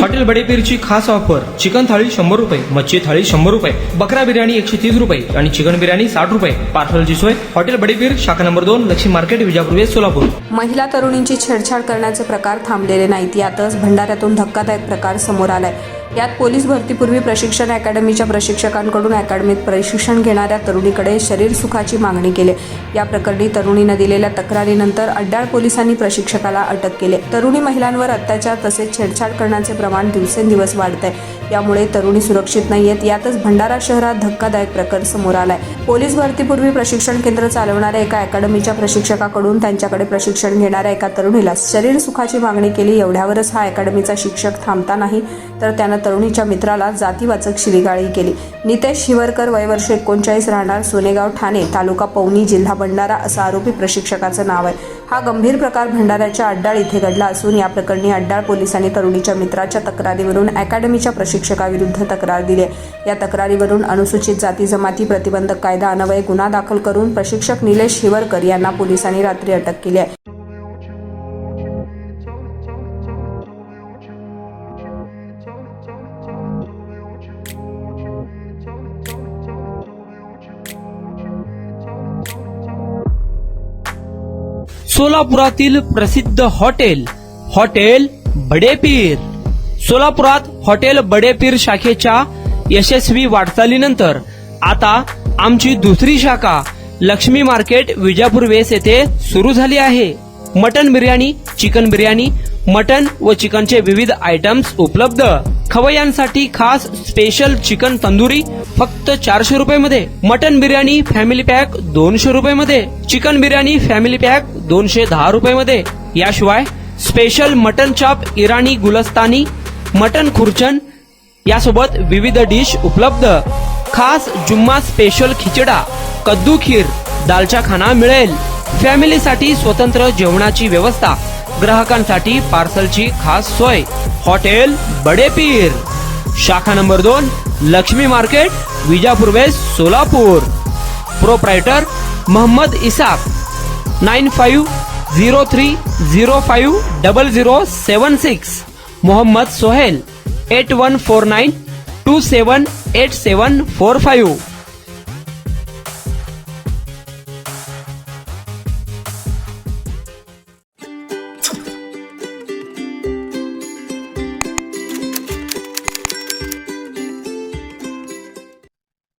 Hotel बडेपीरची खास offer, chicken थाळी 100 रुपये, मच्छी थाळी 100 रुपये, बकरा बिर्याणी 130 रुपये आणि चिकन बिर्याणी 60 रुपये. पार्सलची सोय हॉटेल बडेपीर, शाखा number 2, Laxmi market, Vijapur west, Solapur. महिला तरुणींची छेडछाड करण्याचे प्रकार थांबलेले नाहीत. यातच भंडाऱ्यातून धक्कादायक प्रकार समोर आलाय. यात पोलीस भरतीपूर्वी प्रशिक्षण अकॅडमीच्या प्रशिक्षकांकडून अकॅडमीत प्रशिक्षण घेणाऱ्या तरुणीकडे शरीर सुखाची मागणी केली. या प्रकरणी तरुणीनं दिलेल्या तक्रारीनंतर अड्डाळ पोलिसांनी प्रशिक्षकाला अटक केली. तरुणी महिलांवर अत्याचार तसेच छेडछाड करण्याचे प्रमाण दिवसेंदिवस वाढतंय. यामुळे तरुणी सुरक्षित नाहीयेत. यातच भंडारा शहरात धक्कादायक प्रकार समोर आलाय. पोलीस भरतीपूर्वी प्रशिक्षण केंद्र चालवणाऱ्या एका अकॅडमीच्या प्रशिक्षकाकडून त्यांच्याकडे प्रशिक्षण घेणाऱ्या एका तरुणीला शरीर सुखाची मागणी केली. एवढ्यावरच हा अकॅडमीचा शिक्षक थांबता नाही तर त्यानं तरुणीच्या मित्राला जातीवाचक शिवीगाळी केली. नितेश हिवरकर, वय वर्ष 39, राहणार सोनेगाव, ठाणे, तालुका पवनी, जिल्हा भंडारा असं आरोपी प्रशिक्षकाचं नाव आहे. हा गंभीर प्रकार भंडाऱ्याच्या अड्डाळ इथे घडला असून या प्रकरणी अड्डाळ पोलिसांनी तरुणीच्या मित्राच्या तक्रारीवरून अकॅडमीच्या प्रशिक्षकाविरुद्ध तक्रार दिली. या तक्रारीवरून अनुसूचित जाती जमाती प्रतिबंधक कायदा अन्वये गुन्हा दाखल करून प्रशिक्षक निलेश हिवरकर यांना पोलिसांनी रात्री अटक केली आहे. सोलापुरातील प्रसिद्ध हॉटेल बडेपीर. सोलापुरात हॉटेल बडेपीर शाखेच्या यशस्वी वाटचालीनंतर आता आमची दुसरी शाखा लक्ष्मी मार्केट, विजापूर वेस्ट येथे सुरू झाली आहे. Mutton biryani, chicken biryani, mutton व चिकनचे विविध आयटम्स उपलब्ध. खवय्यांसाठी खास स्पेशल चिकन तंदुरी फक्त 400 रुपये मध्ये, मटन बिर्याणी फॅमिली पॅक 200 रुपये मध्ये, चिकन बिर्याणी फॅमिली पॅक 210 रुपये मध्ये. याशिवाय स्पेशल मटन चाप, इराणी गुलस्तानी, मटन खुर्चन यासोबत विविध डिश उपलब्ध. खास जुम्मा स्पेशल खिचडा, कद्दू खीर, दालचा खाना मिळेल. फॅमिलीसाठी स्वतंत्र जेवणाची व्यवस्था, ग्राहकांसाठी पार्सलची खास सोय. हॉटेल बडेपीर, शाखा number 2, Laxmi market, Vijapur west, Solapur. Proprietor Mohammed Isaq. 9503050076. Mohammed Sohel. 8149278745.